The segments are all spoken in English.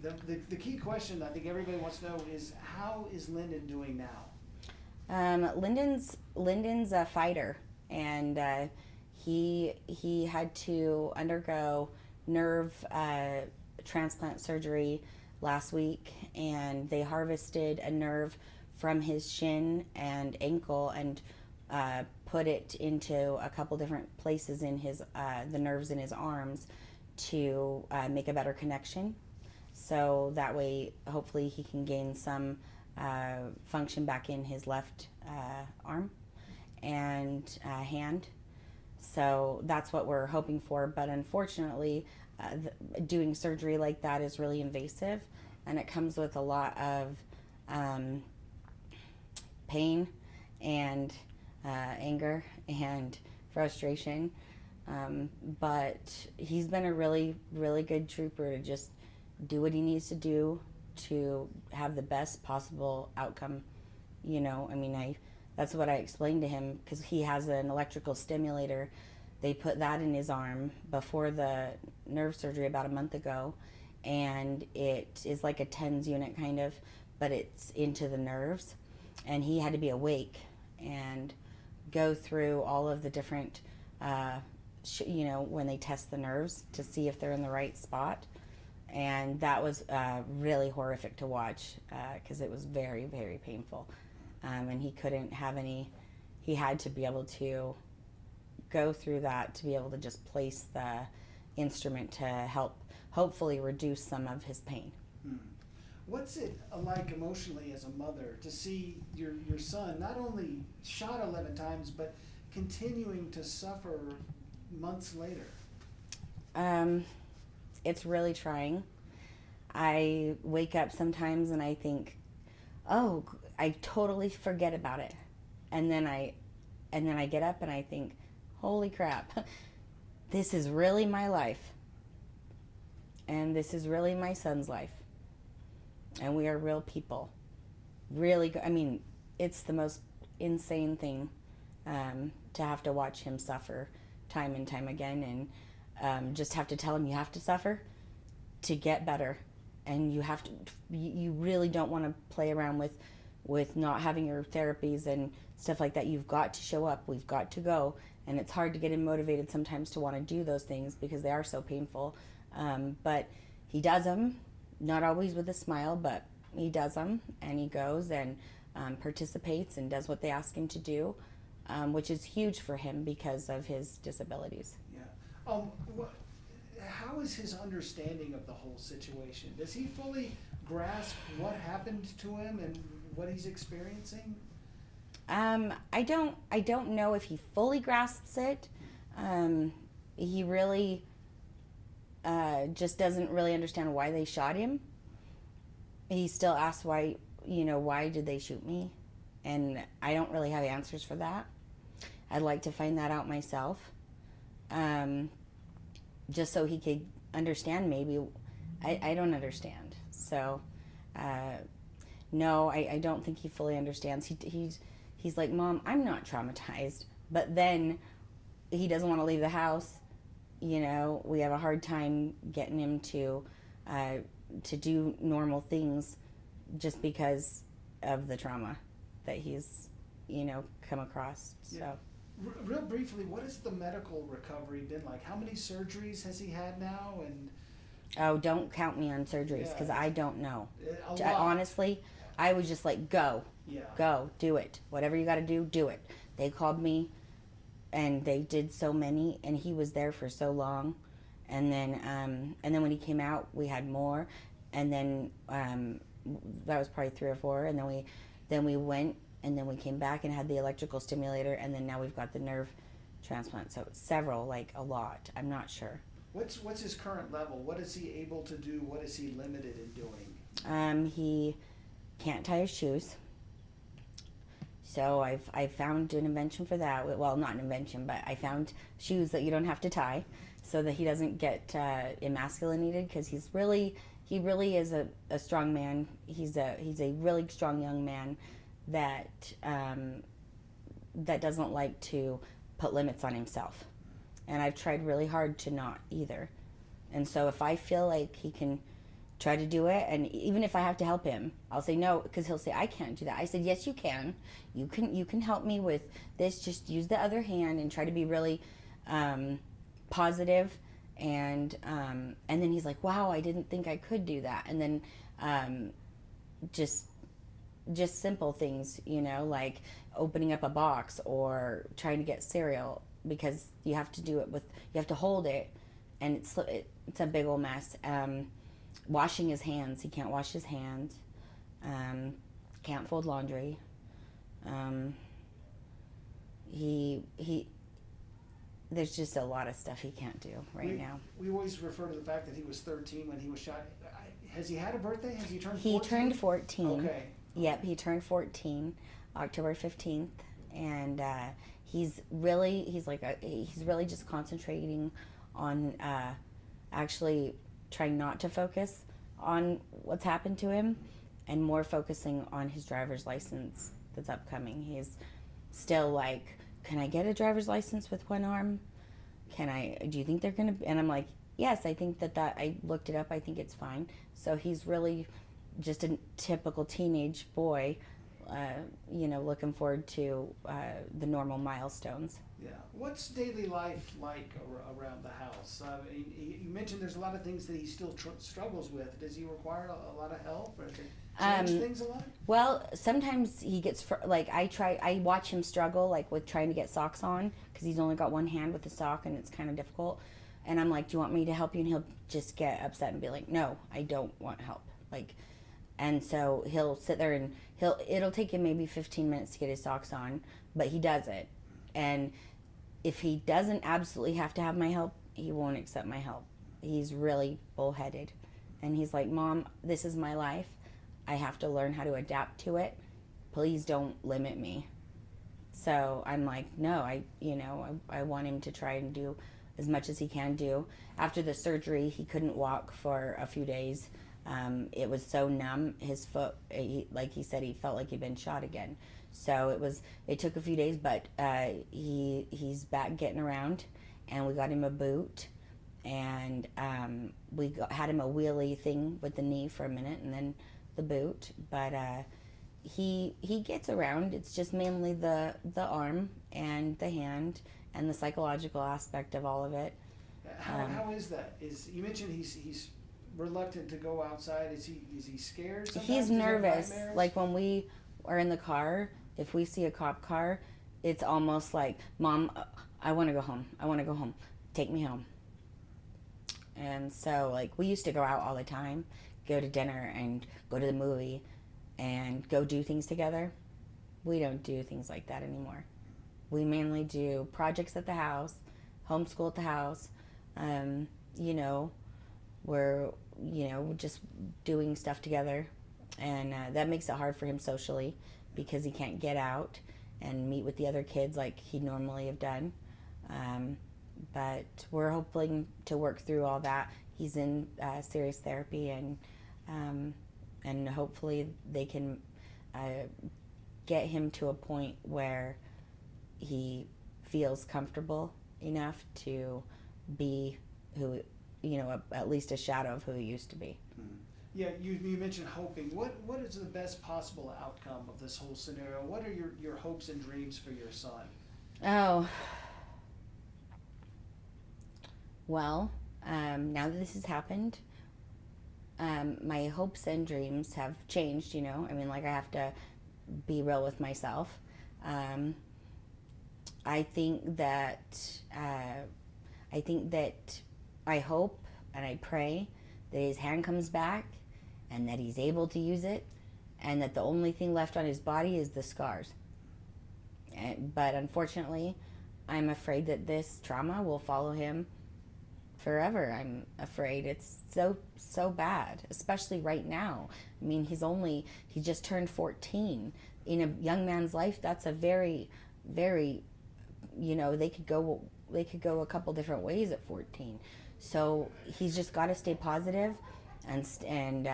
The key question I think everybody wants to know is, how is Linden doing now? Lyndon's a fighter, and he had to undergo nerve transplant surgery last week, and they harvested a nerve from his shin and ankle and put it into a couple different places in his the nerves in his arms to make a better connection. So that way, hopefully, he can gain some function back in his left arm and hand. So that's what we're hoping for. But unfortunately, doing surgery like that is really invasive, and it comes with a lot of um, pain and anger and frustration. But he's been a really, really good trooper to just do what he needs to do to have the best possible outcome. I mean, I that's what I explained to him because he has an electrical stimulator. They put that in his arm before the nerve surgery about a month ago, and it is like a TENS unit kind of, but it's into the nerves, and he had to be awake and go through all of the different, when they test the nerves to see if they're in the right spot. And that was really horrific to watch because it was very, very painful. And he couldn't have any, he had to be able to go through that to be able to just place the instrument to help hopefully reduce some of his pain. Hmm. What's it like emotionally as a mother to see your son not only shot 11 times, but continuing to suffer months later? Um, it's really trying. I wake up sometimes and I think, oh, I totally forget about it, and then I get up and I think, holy crap, this is really my life, and this is really my son's life, and we are real people. Really, I mean, it's the most insane thing to have to watch him suffer time and time again, and just have to tell him you have to suffer to get better, and you really don't want to play around with not having your therapies and stuff like that. You've got to show up. We've got to go, and it's hard to get him motivated sometimes to want to do those things because they are so painful. But he does them, not always with a smile, but he does them, and he goes and participates and does what they ask him to do, which is huge for him because of his disabilities. Yeah. What, how is his understanding of the whole situation? Does he fully grasp what happened to him and what he's experiencing? I don't know if he fully grasps it. He really just doesn't really understand why they shot him. He still asks why did they shoot me? And I don't really have answers for that. I'd like to find that out myself. Just so he could understand maybe. I don't understand. So, no, I don't think he fully understands. He's like, Mom, I'm not traumatized. But then he doesn't want to leave the house. We have a hard time getting him to do normal things just because of the trauma that he's, come across. So. Yeah. Real briefly, what has the medical recovery been like? How many surgeries has he had now? And Oh, don't count me on surgeries because I don't know. a lot. Honestly, I was just like, Yeah. go, do it. Whatever you got to do it. They called me, and they did so many, and he was there for so long, and then when he came out, we had more, and then that was probably 3 or 4, and then we went, and then we came back and had the electrical stimulator, and then now we've got the nerve transplant. So several, like a lot. I'm not sure. What's his current level? What is he able to do? What is he limited in doing? He can't tie his shoes. So I've found an invention for that. Well, not an invention, but I found shoes that you don't have to tie, so that he doesn't get emasculated. Because he really is a strong man. He's a really strong young man that that doesn't like to put limits on himself. And I've tried really hard to not either. And so if I feel like he can try to do it, and even if I have to help him, I'll say no, because he'll say I can't do that. I said yes, you can. You can help me with this. Just use the other hand and try to be really positive. And then he's like, wow, I didn't think I could do that. And then just simple things, like opening up a box or trying to get cereal, because you have to do it with, you have to hold it, and it's a big old mess. Washing his hands, he can't wash his hands. Can't fold laundry. He there's just a lot of stuff he can't do now. We always refer to the fact that he was 13 when he was shot. Has he had a birthday? Has he turned 14? He turned 14. Okay. Yep, he turned 14, October 15th, and he's really just concentrating on actually trying not to focus on what's happened to him, and more focusing on his driver's license that's upcoming. He's still like, can I get a driver's license with one arm? Do you think they're gonna be? And I'm like, yes, I think that I looked it up, I think it's fine. So he's really just a typical teenage boy, looking forward to the normal milestones. Yeah. What's daily life like around the house? You mentioned there's a lot of things that he still struggles with. Does he require a lot of help, or does it change things a lot? Well, sometimes he gets, I watch him struggle, like with trying to get socks on, because he's only got one hand with the sock, and it's kind of difficult. And I'm like, do you want me to help you? And he'll just get upset and be like, no, I don't want help. And so he'll sit there and it'll take him maybe 15 minutes to get his socks on, but he does it. And if he doesn't absolutely have to have my help, he won't accept my help. He's really bullheaded. And he's like, Mom, this is my life. I have to learn how to adapt to it. Please don't limit me. So I'm like, no, I want him to try and do as much as he can do. After the surgery, he couldn't walk for a few days. It was so numb, his foot, like he said, he felt like he'd been shot again. So it took a few days, but he's back getting around, and we got him a boot, and had him a wheelie thing with the knee for a minute, and then the boot. But he gets around. It's just mainly the arm and the hand and the psychological aspect of all of it. How is that? You mentioned he's reluctant to go outside. Is he scared sometimes? He's nervous. Like when we are in the car, if we see a cop car, it's almost like, Mom, I want to go home. I want to go home. Take me home. And so, like, we used to go out all the time, go to dinner and go to the movie and go do things together. We don't do things like that anymore. We mainly do projects at the house, homeschool at the house. We're, just doing stuff together. And that makes it hard for him socially, because he can't get out and meet with the other kids like he'd normally have done. But we're hoping to work through all that. He's in serious therapy, and hopefully they can get him to a point where he feels comfortable enough to be who, at least a shadow of who he used to be. Mm-hmm. Yeah, you mentioned hoping. What is the best possible outcome of this whole scenario? What are your hopes and dreams for your son? Oh, well, now that this has happened, my hopes and dreams have changed, I have to be real with myself. I think that I hope and I pray that his hand comes back and that he's able to use it, and that the only thing left on his body is the scars. But unfortunately, I'm afraid that this trauma will follow him forever. I'm afraid it's so bad, especially right now. He just turned 14. In a young man's life, that's a very, very, they could go a couple different ways at 14. So he's just got to stay positive and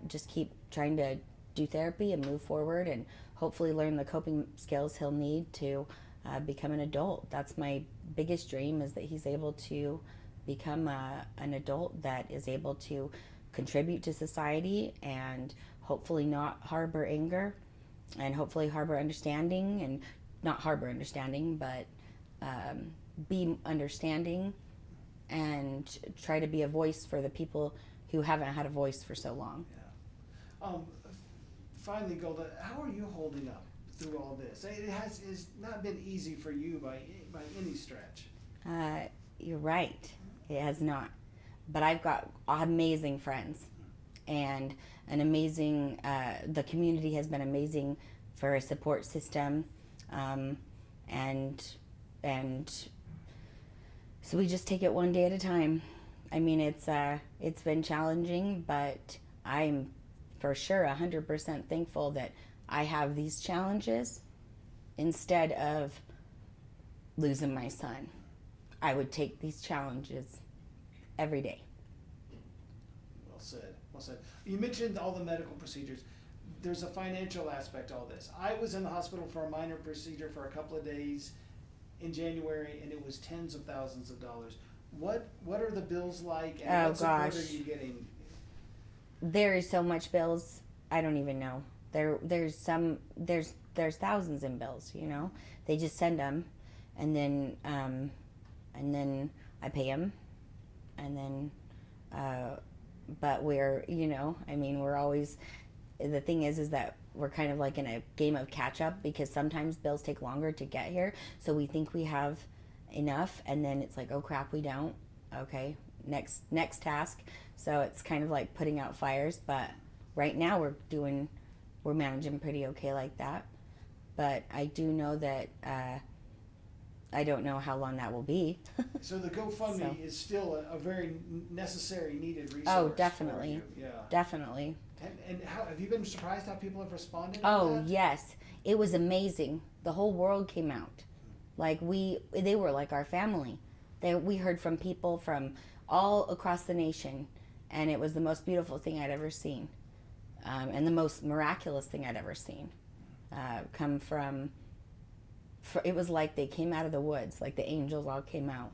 just keep trying to do therapy and move forward, and hopefully learn the coping skills he'll need to become an adult. That's my biggest dream, is that he's able to become an adult that is able to contribute to society and hopefully not harbor anger and hopefully harbor understanding, and not harbor understanding, but be understanding and try to be a voice for the people who haven't had a voice for so long. Yeah. Finally, Golda, how are you holding up through all this? It's not been easy for you by any stretch. You're right. It has not. But I've got amazing friends, and an amazing, the community has been amazing for a support system. And so we just take it one day at a time. I mean, it's been challenging, but I'm for sure 100% thankful that I have these challenges instead of losing my son. I would take these challenges every day. Well said. Well said. You mentioned all the medical procedures. There's a financial aspect to all this. I was in the hospital for a minor procedure for a couple of days in January, and it was tens of thousands of dollars. What are the bills like, and what support are you getting? There is so much bills. I don't even know. There's thousands in bills. You know, they just send them, and then I pay them, and then. But we're, I mean, we're always. The thing is that we're kind of like in a game of catch up, because sometimes bills take longer to get here. So we think we have enough, and then it's like, oh crap, we don't. Okay, next task. So it's kind of like putting out fires, but right now we're managing pretty okay like that. But I do know that I don't know how long that will be. So the GoFundMe is still a very necessary, needed resource. Oh, definitely. For you. Yeah. Definitely. And how have you been surprised how people have responded? Oh, to that? yes. It was amazing. The whole world came out. Like they were like our family. We heard from people from all across the nation, and it was the most beautiful thing I'd ever seen, and the most miraculous thing I'd ever seen. It was like they came out of the woods, like the angels all came out.